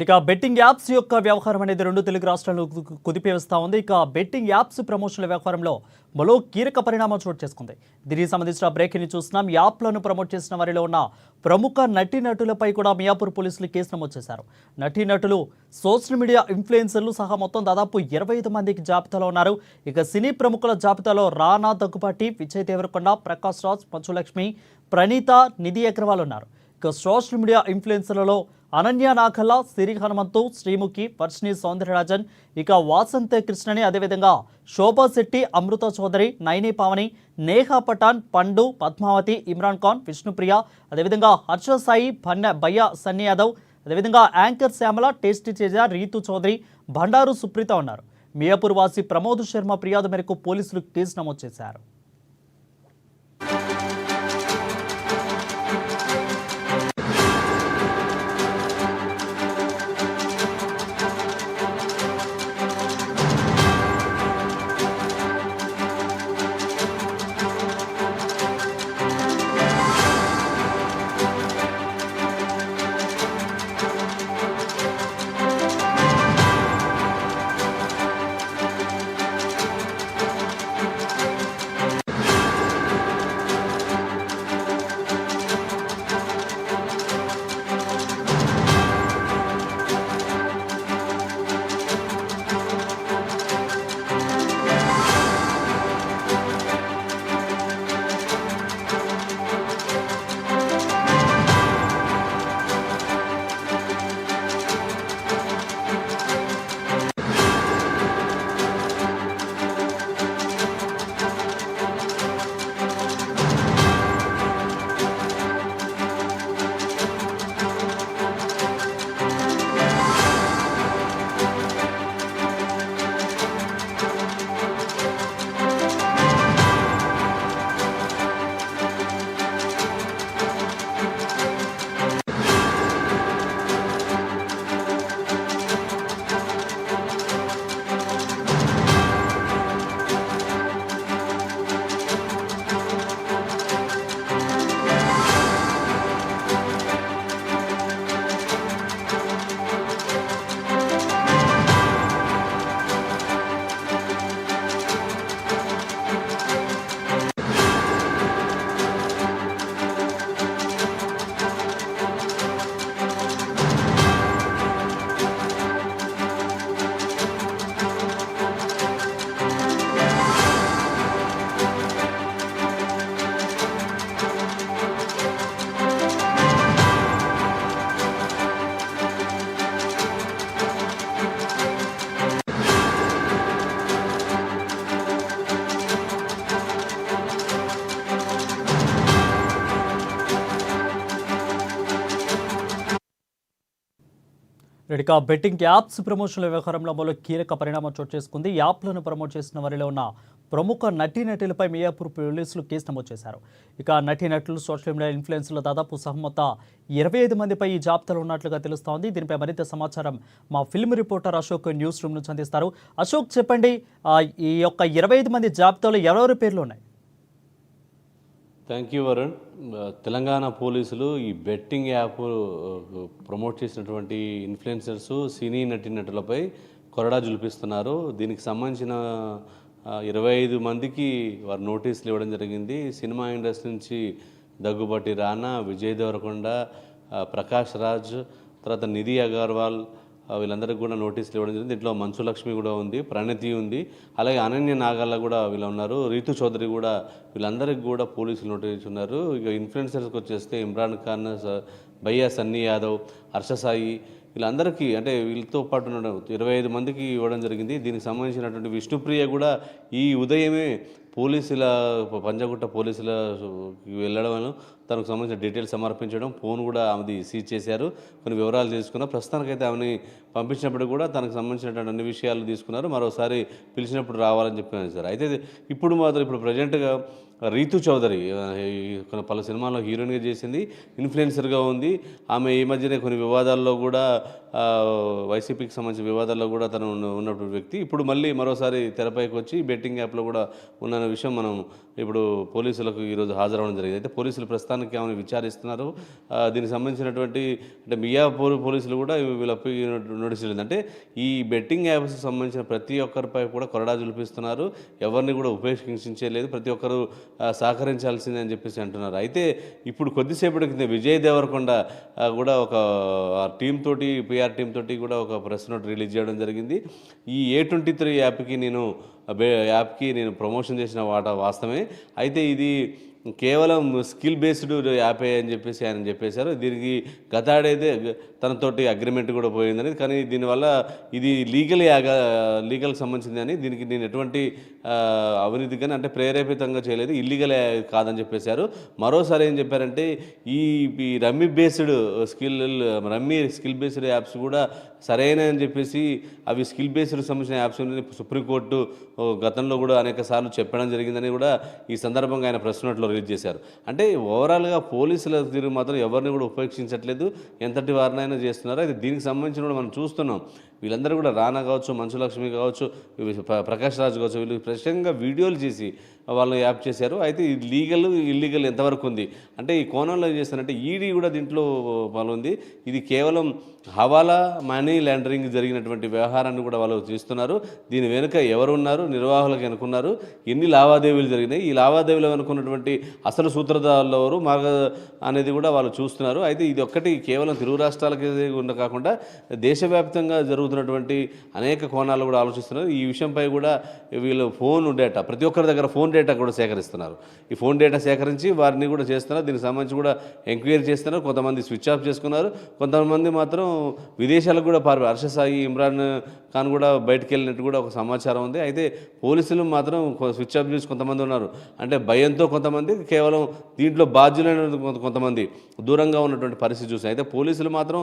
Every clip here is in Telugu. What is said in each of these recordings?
ఇక బెట్టింగ్ యాప్స్ యొక్క వ్యవహారం అనేది రెండు తెలుగు రాష్ట్రాల్లో కుదిపేస్తా ఉంది. ఇక బెట్టింగ్ యాప్స్ ప్రమోషన్ల వ్యవహారంలో మరో కీలక పరిణామం చోటు చేసుకుంది. దీనికి సంబంధించిన బ్రేకింగ్ చూస్తున్నాం. యాప్లను ప్రమోట్ చేసిన వారిలో ఉన్న ప్రముఖ నటీనటులపై కూడా మియాపూర్ పోలీసులు కేసు నమోదు చేశారు. నటీనటులు, సోషల్ మీడియా ఇన్ఫ్లుయెన్సర్లు సహా మొత్తం దాదాపు 25 మందికి జాబితాలో ఉన్నారు. ఇక సినీ ప్రముఖుల జాబితాలో రానా దగ్గుబాటి, విజయ్ దేవరకొండ, ప్రకాష్ రాజ్, మంచులక్ష్మి, ప్రణీత, నిధి అగ్రవాల్ ఉన్నారు. ఇక సోషల్ మీడియా ఇన్ఫ్లుయెన్సర్లలో అనన్య నాగల్లా, సిరి హనుమంతు, శ్రీముఖి, వర్షిణి సౌందరరాజన్, ఇక వాసంత కృష్ణని, అదేవిధంగా శోభా శెట్టి, అమృత చౌదరి, నైని పావని, నేహా పఠాన్, పండు, పద్మావతి, ఇమ్రాన్ ఖాన్, విష్ణుప్రియ, అదేవిధంగా హర్ష సాయి, భయ్య సన్నీ యాదవ్, అదేవిధంగా యాంకర్ శ్యామల, టేస్టీ తేజ, రీతు చౌదరి, బండారు సుప్రీత ఉన్నారు. మియాపూర్ వాసి ప్రమోద్ శర్మ ఫిర్యాదు మేరకు పోలీసులు కేసు నమోదు చేశారు. ఇక బెట్టింగ్ యాప్స్ ప్రమోషన్ల వ్యవహారంలో మరో కీలక పరిణామం చోటు చేసుకుంది. యాప్లను ప్రమోట్ చేసిన వారిలో ఉన్న ప్రముఖ నటీనటులపై మియాపూర్ పోలీసులు కేసు నమోదు చేశారు. ఇక నటీనటులు, సోషల్ మీడియా ఇన్ఫ్లుయెన్సర్లు దాదాపు సహమొత్త 25 మందిపై ఈ జాబితాలో ఉన్నట్లుగా తెలుస్తోంది. దీనిపై మరింత సమాచారం మా film reporter Ashok news room నుంచి అందిస్తారు. అశోక్, చెప్పండి, ఈ యొక్క 25 మంది జాబితాలో ఎవరెవరి పేర్లు ఉన్నాయి? Thank you Varun. తెలంగాణ పోలీసులు ఈ బెట్టింగ్ యాప్ ప్రమోట్ చేసినటువంటి ఇన్ఫ్లుయెన్సర్స్, సినీ నటీనటులపై కొరడా జులిపిస్తున్నారు. దీనికి సంబంధించిన 25 మందికి వారు నోటీసులు ఇవ్వడం జరిగింది. సినిమా ఇండస్ట్రీ నుంచి దగ్గుబాటి రానా, విజయ్ దేవరకొండ, ప్రకాష్ రాజ్, తర్వాత నిధి అగర్వాల్, వీళ్ళందరికీ కూడా నోటీసులు ఇవ్వడం జరిగింది. దీంట్లో మంచులక్ష్మి కూడా ఉంది, ప్రణతి ఉంది, అలాగే అనన్య నాగల్ల కూడా వీళ్ళు ఉన్నారు, రీతు చౌదరి కూడా, వీళ్ళందరికీ కూడా పోలీసులు నోటీస్ ఉన్నారు. ఇక ఇన్ఫ్లుయెన్సర్స్కి వచ్చేస్తే ఇమ్రాన్ ఖాన్, భయ్య సన్నీ యాదవ్, హర్ష సాయి, వీళ్ళందరికీ, అంటే వీళ్ళతో పాటు 25 మందికి ఇవ్వడం జరిగింది. దీనికి సంబంధించినటువంటి విష్ణుప్రియ కూడా ఈ ఉదయమే పోలీసుల పంజగుట్ట పోలీసుల వెళ్ళడం, తనకు సంబంధించిన డీటెయిల్స్ సమర్పించడం, ఫోన్ కూడా ఆమెది సీజ్ చేశారు. కొన్ని వివరాలు తీసుకున్నారు. ప్రస్తుతానికైతే ఆమెని పంపించినప్పుడు కూడా తనకు సంబంధించినటువంటి అన్ని విషయాలు తీసుకున్నారు. మరోసారి పిలిచినప్పుడు రావాలని చెప్పినారు సార్. అయితే ఇప్పుడు ప్రజెంట్గా రీతు చౌదరి పలు సినిమాల్లో హీరోయిన్గా చేసింది, ఇన్ఫ్లుయెన్సర్గా ఉంది. ఆమె ఈ మధ్యనే కొన్ని వివాదాల్లో కూడా, వైసీపీకి సంబంధించిన వివాదాల్లో కూడా తను ఉన్నటువంటి వ్యక్తి. ఇప్పుడు మళ్ళీ మరోసారి తెరపైకి వచ్చి బెట్టింగ్ యాప్లో కూడా ఉన్న అనే విషయం మనం ఇప్పుడు పోలీసులకు ఈరోజు హాజరవడం జరిగింది. అయితే పోలీసులు ప్రస్తుతానికి ఆమెను విచారిస్తున్నారు. దీనికి సంబంధించినటువంటి అంటే మియాపూర్ పోలీసులు కూడా వీళ్ళపై నోటీసులు అంటే ఈ బెట్టింగ్ యాప్స్కి సంబంధించిన ప్రతి ఒక్కరిపై కూడా కొరడా జులిపిస్తున్నారు. ఎవరిని కూడా ఉపేక్షించలేదు. ప్రతి ఒక్కరు సహకరించాల్సిందే అని చెప్పేసి అంటున్నారు. అయితే ఇప్పుడు కొద్దిసేపటి కింద విజయ్ దేవరకొండ కూడా ఒక టీం తోటి పిఆర్ టీం తోటి కూడా ఒక ప్రెస్ నోట్ రిలీజ్ చేయడం జరిగింది. ఈ A23 యాప్కి నేను ప్రమోషన్ చేసిన వాస్తవమే. అయితే ఇది కేవలం స్కిల్ బేస్డ్ యాపే అని చెప్పేసి ఆయన చెప్పేశారు. దీనికి గతాడైతే తనతోటి అగ్రిమెంట్ కూడా పోయిందని, కానీ దీనివల్ల ఇది లీగల్కి సంబంధించింది అని, దీనికి నేను ఎటువంటి అవినీతి కానీ అంటే ప్రేరేపితంగా చేయలేదు, ఇల్లీగల్ కాదని చెప్పేశారు. మరోసారి ఏం చెప్పారంటే ఈ రమ్మీ స్కిల్ బేస్డ్ యాప్స్ కూడా సరైన అని చెప్పేసి అవి స్కిల్ బేస్డ్ సంబంధించిన యాప్స్ సుప్రీంకోర్టు గతంలో కూడా అనేక సార్లు చెప్పడం జరిగిందని కూడా ఈ సందర్భంగా ఆయన ప్రెస్ నోట్లో రిలీజ్ చేశారు. అంటే ఓవరాల్గా పోలీసుల తీరు మాత్రం ఎవరిని కూడా ఉపేక్షించట్లేదు, ఎంతటి వారినైనా చేస్తున్నారు. అయితే దీనికి సంబంధించిన కూడా మనం చూస్తున్నాం. వీళ్ళందరూ కూడా రానా కావచ్చు, మంచు లక్ష్మి కావచ్చు, ప్రకాష్ రాజ్ కావచ్చు, వీళ్ళు ప్రత్యేకంగా వీడియోలు చేసి వాళ్ళు యాప్ చేశారు. అయితే ఇది లీగల్ ఇల్లీగల్ ఎంతవరకు ఉంది అంటే ఈ కోణంలో ఏం చేస్తారంటే ఈడీ కూడా దీంట్లో పాల్గొంది. ఇది కేవలం హవాలా మనీ లాండరింగ్ జరిగినటువంటి వ్యవహారాన్ని కూడా వాళ్ళు చేస్తున్నారు. దీని వెనుక ఎవరు ఉన్నారు, నిర్వాహకులకు అనుకున్నారు, ఎన్ని లావాదేవీలు జరిగినాయి, ఈ లావాదేవీలు అనుకున్నటువంటి అసలు సూత్రధారులు ఎవరు అనేది కూడా వాళ్ళు చూస్తున్నారు. అయితే ఇది ఒక్కటి కేవలం తెలుగు రాష్ట్రాలకి కాకుండా దేశవ్యాప్తంగా జరుగుతున్నటువంటి అనేక కోణాలు కూడా ఆలోచిస్తున్నారు. ఈ విషయంపై కూడా వీళ్ళు ఫోన్ డేటా ప్రతి ఒక్కరి దగ్గర ఫోన్ డేటా కూడా సేకరిస్తున్నారు. ఈ ఫోన్ డేటా సేకరించి వారిని కూడా చేస్తున్నారు. దీనికి సంబంధించి కూడా ఎంక్వైరీ చేస్తున్నారు. కొంతమంది స్విచ్ ఆఫ్ చేసుకున్నారు, కొంతమంది మాత్రం విదేశాలకు కూడా హర్ష సాయి, ఇమ్రాన్ ఖాన్ కూడా బయటకు వెళ్ళినట్టు కూడా ఒక సమాచారం ఉంది. అయితే పోలీసులు మాత్రం స్విచ్ ఆఫ్ చేసి కొంతమంది ఉన్నారు. అంటే భయంతో కొంతమంది, కేవలం దీంట్లో బాధ్యులైన కొంతమంది దూరంగా ఉన్నటువంటి పరిస్థితి చూసాం. అయితే పోలీసులు మాత్రం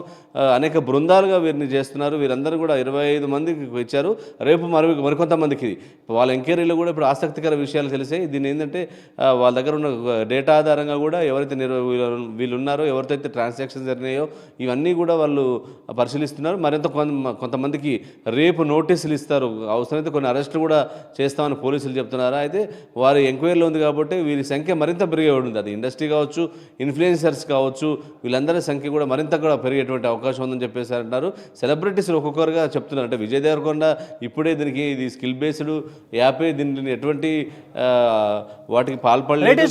అనేక బృందాలుగా వీరిని చేస్తున్నారు. వీరందరూ కూడా 25 మందికి ఇచ్చారు. రేపు మరికొంతమందికి వాళ్ళ ఎంక్వైరీలో కూడా ఇప్పుడు ఆసక్తికర విషయాలు తెలిసాయి. దీన్ని ఏంటంటే వాళ్ళ దగ్గర ఉన్న డేటా ఆధారంగా కూడా ఎవరైతే వీళ్ళు ఉన్నారో, ఎవరితో ట్రాన్సాక్షన్ జరిగినాయో ఇవన్నీ కూడా వాళ్ళు పరిశీలిస్తున్నారు. మరింత కొంతమందికి రేపు నోటీసులు ఇస్తారు, అవసరమైతే కొన్ని అరెస్టులు కూడా చేస్తామని పోలీసులు చెప్తున్నారు. అయితే వారి ఎంక్వైరీలో ఉంది కాబట్టి వీరి సంఖ్య మరింత పెరిగే ఉంటుంది. అది ఇండస్ట్రీ కావచ్చు, ఇన్ఫ్లుయెన్సర్స్ కావచ్చు, వీళ్ళందరి సంఖ్య కూడా మరింత కూడా పెరిగేటువంటి అవకాశం ఉందని చెప్పేసి అంటారు. సెలబ్రిటీస్ ఒక్కొక్కరుగా చెప్తున్నారు. అంటే విజయ్ దేవరకొండ ఇప్పుడే దీనికి ఇది స్కిల్ బేస్డ్ యాపే, దీన్ని ఎటువంటి వాటికి పాల్పడలేదు.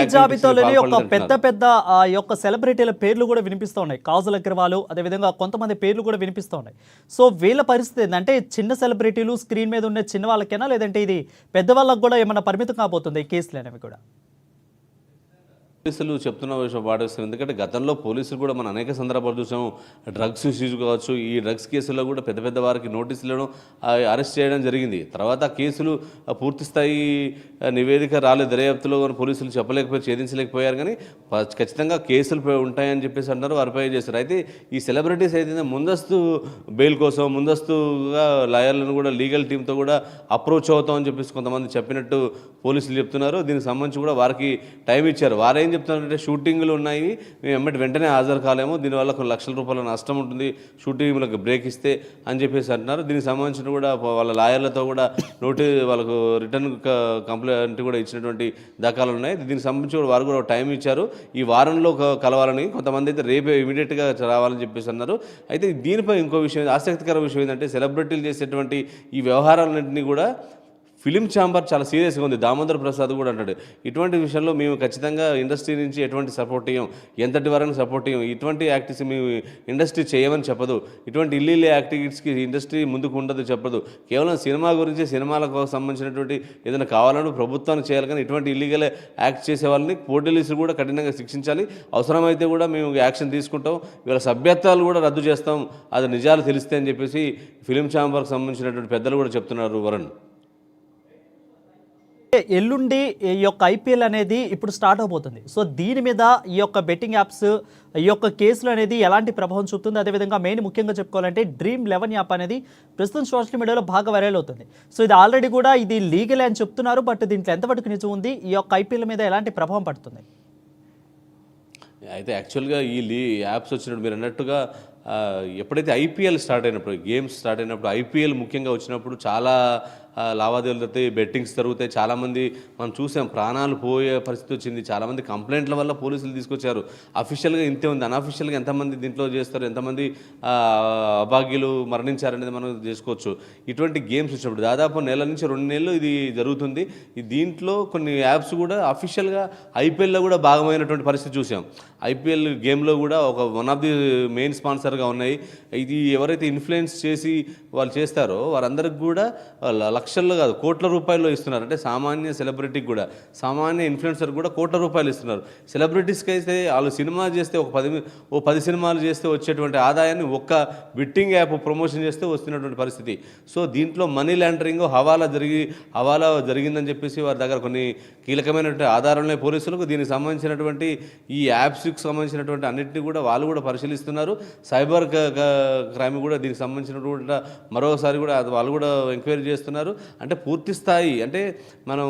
ఈ జాబితాలోని ఒక పెద్ద ఈ యొక్క సెలబ్రిటీల పేర్లు కూడా వినిపిస్తూ ఉన్నాయి. కాజల్ అగ్రవాల్, అదేవిధంగా కొంతమంది పేర్లు కూడా వినిపిస్తూ ఉన్నాయి. సో వీళ్ళ పరిస్థితి ఏంటంటే చిన్న సెలబ్రిటీలు స్క్రీన్ మీద ఉన్న చిన్న వాళ్ళకేనా, లేదంటే ఇది పెద్దవాళ్ళకు కూడా ఏమన్నా పరిమితం కాబోతుంది ఈ కేసులు అనేవి కూడా? పోలీసులు చెప్తున్న విషయం పాటిస్తారు. ఎందుకంటే గతంలో పోలీసులు కూడా మనం అనేక సందర్భాలు చూసాము. డ్రగ్స్ ఇష్యూస్ కావచ్చు, ఈ డ్రగ్స్ కేసుల్లో కూడా పెద్ద వారికి నోటీసులను అరెస్ట్ చేయడం జరిగింది. తర్వాత కేసులు పూర్తి స్థాయి నివేదిక రాలేదు, దర్యాప్తులో పోలీసులు చెప్పలేకపోయి ఛేదించలేకపోయారు. కానీ ఖచ్చితంగా కేసులు ఉంటాయని చెప్పేసి అంటారు, వారిపై చేస్తారు. అయితే ఈ సెలబ్రిటీస్ అయితే ముందస్తు బెయిల్ కోసం ముందస్తుగా లాయర్లను కూడా లీగల్ టీంతో కూడా అప్రోచ్ అవుతామని చెప్పేసి కొంతమంది చెప్పినట్టు పోలీసులు చెప్తున్నారు. దీనికి సంబంధించి కూడా వారికి టైం ఇచ్చారు. వారేం చెప్తున్నారంటే షూటింగ్లు ఉన్నాయి, మేము వెంటనే హాజరు కాలేము, దీనివల్ల కొన్ని లక్షల రూపాయల నష్టం ఉంటుంది, షూటింగ్లకు బ్రేక్ ఇస్తే అని చెప్పేసి అంటున్నారు. దీనికి సంబంధించిన కూడా వాళ్ళ లాయర్లతో కూడా వాళ్ళకు రిటర్న్ కంప్లైంట్ కూడా ఇచ్చినటువంటి దాఖలాలు ఉన్నాయి. దీనికి సంబంధించి కూడా వారు కూడా టైం ఇచ్చారు, ఈ వారంలో కలవాలని. కొంతమంది అయితే రేపే ఇమీడియట్గా రావాలని చెప్పేసి అన్నారు. అయితే దీనిపై ఇంకో విషయం, ఆసక్తికర విషయం ఏంటంటే సెలబ్రిటీలు చేసేటువంటి ఈ వ్యవహారాలన్నింటినీ కూడా ఫిలిం ఛాంబర్ చాలా సీరియస్గా ఉంది. దామోదర్ ప్రసాద్ కూడా అంటాడు, ఇటువంటి విషయంలో మేము ఖచ్చితంగా ఇండస్ట్రీ నుంచి ఎటువంటి సపోర్ట్ ఇవ్వం, ఎంతటి వరకు సపోర్ట్ ఇవ్వం, ఇటువంటి యాక్టివిటీస్ మేము ఇండస్ట్రీ చేయమని చెప్పదు, ఇటువంటి ఇల్లీగల్ యాక్టివిటీస్కి ఇండస్ట్రీ ముందుకు ఉండదు చెప్పదు. కేవలం సినిమా గురించి, సినిమాలకు సంబంధించినటువంటి ఏదైనా కావాలని ప్రభుత్వాన్ని చేయాలి. కానీ ఇటువంటి ఇల్లీగల్ యాక్ట్ చేసే వాళ్ళని పోలీసులు కూడా కఠినంగా శిక్షించాలి. అవసరమైతే కూడా మేము యాక్షన్ తీసుకుంటాం, వీళ్ళ సభ్యత్వాలు కూడా రద్దు చేస్తాం, అది నిజాలు తెలిస్తే అని చెప్పేసి ఫిలిం ఛాంబర్కి సంబంధించినటువంటి పెద్దలు కూడా చెప్తున్నారు. వరుణ్, ఎల్లుండి ఈ యొక్క ఐపీఎల్ అనేది ఇప్పుడు స్టార్ట్ అవబోతుంది. సో దీని మీద ఈ యొక్క బెట్టింగ్ యాప్స్, ఈ యొక్క కేసులు అనేది ఎలాంటి ప్రభావం చూపుతుంది? అదేవిధంగా మెయిన్ ముఖ్యంగా చెప్పుకోవాలంటే Dream11 యాప్ అనేది ప్రస్తుతం సోషల్ మీడియాలో బాగా వైరల్ అవుతుంది. సో ఇది ఆల్రెడీ కూడా ఇది లీగల్ అని చెప్తున్నారు, బట్ దీంట్లో ఎంతవరకు నిజం ఉంది, ఈ యొక్క ఐపీఎల్ మీద ఎలాంటి ప్రభావం పడుతుంది? అయితే యాక్చువల్గా ఈ యాప్స్ వచ్చినప్పుడు మీరు అన్నట్టుగా ఎప్పుడైతే ఐపీఎల్ స్టార్ట్ అయినప్పుడు, గేమ్స్ స్టార్ట్ అయినప్పుడు, ఐపీఎల్ ముఖ్యంగా వచ్చినప్పుడు చాలా లావాదేవీలు జరుగుతాయి, బెట్టింగ్స్ జరుగుతాయి. చాలామంది మనం చూసాం ప్రాణాలు పోయే పరిస్థితి వచ్చింది. చాలామంది కంప్లైంట్ల వల్ల పోలీసులు తీసుకొచ్చారు. అఫీషియల్గా ఇంతే ఉంది, అన్అఫీషియల్గా ఎంతమంది దీంట్లో చేస్తారు, ఎంతమంది అభాగ్యులు మరణించారనేది మనం చేసుకోవచ్చు. ఇటువంటి గేమ్స్ వచ్చినప్పుడు దాదాపు నెల నుంచి 2 నెలలు ఇది జరుగుతుంది. దీంట్లో కొన్ని యాప్స్ కూడా అఫీషియల్గా ఐపీఎల్లో కూడా భాగమైనటువంటి పరిస్థితి చూసాం. ఐపీఎల్ గేమ్లో కూడా వన్ ఆఫ్ ది మెయిన్ స్పాన్సర్గా ఉన్నాయి. ఇది ఎవరైతే ఇన్ఫ్లుయెన్స్ చేసి వాళ్ళు చేస్తారో వారందరికి కూడా లక్షల్లో కాదు కోట్ల రూపాయలు ఇస్తున్నారు. అంటే సామాన్య సెలబ్రిటీకి కూడా, సామాన్య ఇన్ఫ్లుయెన్సర్ కూడా కోట్ల రూపాయలు ఇస్తున్నారు. సెలబ్రిటీస్కి అయితే వాళ్ళు సినిమా చేస్తే ఓ 10 సినిమాలు చేస్తే వచ్చేటువంటి ఆదాయాన్ని ఒక్క బిట్టింగ్ యాప్ ప్రమోషన్ చేస్తే వస్తున్నటువంటి పరిస్థితి. సో దీంట్లో మనీ లాండరింగ్, హవాలా జరిగిందని చెప్పేసి వారి దగ్గర కొన్ని కీలకమైనటువంటి ఆధారాలనే పోలీసులకు దీనికి సంబంధించినటువంటి ఈ యాప్స్కి సంబంధించినటువంటి అన్నింటినీ కూడా వాళ్ళు కూడా పరిశీలిస్తున్నారు. సైబర్ క్రైమ్ కూడా దీనికి సంబంధించినటువంటి మరోసారి కూడా వాళ్ళు కూడా ఎంక్వైరీ చేస్తున్నారు. అంటే పూర్తి స్థాయి, అంటే మనం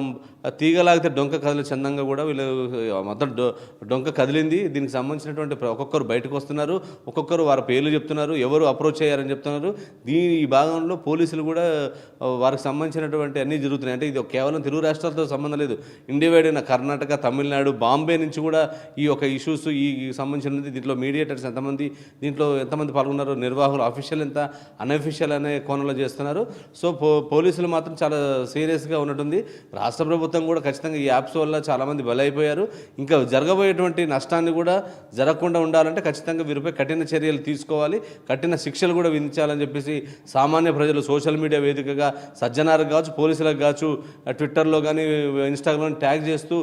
తీగలాగితే డొంక కదిలే చందంగా కూడా వీళ్ళు మొత్తం డొంక కదిలింది. దీనికి సంబంధించినటువంటి ఒక్కొక్కరు బయటకు వస్తున్నారు, ఒక్కొక్కరు వారి పేర్లు చెప్తున్నారు, ఎవరు అప్రోచ్ అయ్యారని చెప్తున్నారు. ఈ భాగంలో పోలీసులు కూడా వారికి సంబంధించినటువంటి అన్నీ జరుగుతున్నాయి. అంటే ఇది కేవలం తెలుగు రాష్ట్రాలతో సంబంధం లేదు, ఇండియా వైడ్ అయిన కర్ణాటక, తమిళనాడు, బాంబే నుంచి కూడా ఈ యొక్క ఇష్యూస్ ఈ సంబంధించినది. దీంట్లో మీడియేటర్స్ ఎంతమంది పాల్గొన్నారు, నిర్వాహకులు అఫీషియల్ ఎంత, అన్అఫీషియల్ అనే కోణంలో చేస్తున్నారు. సో పోలీసులు మాత్రం చాలా సీరియస్గా ఉన్నట్టుంది. రాష్ట్ర ప్రభుత్వం కూడా ఖచ్చితంగా ఈ యాప్స్ వల్ల చాలామంది బలైపోయారు. ఇంకా జరగబోయేటువంటి నష్టాన్ని కూడా జరగకుండా ఉండాలంటే ఖచ్చితంగా వీరిపై కఠిన చర్యలు తీసుకోవాలి, కఠిన శిక్షలు కూడా విధించాలని చెప్పేసి సామాన్య ప్రజలు సోషల్ మీడియా వేదికగా సజ్జనాർക്ക് కావచ్చు, పోలీసులకు కావచ్చు, ట్విట్టర్లో కానీ ఇన్స్టాగ్రామ్ ట్యాగ్ చేస్తూ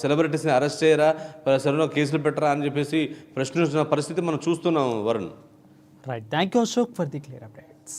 సెలబ్రిటీస్ని అరెస్ట్ చేయరా, సరైన కేసులు పెట్టరా అని చెప్పేసి ప్రశ్నిస్తున్న పరిస్థితి మనం చూస్తున్నాం. Varun, right, thank you Ashok for the clear updates.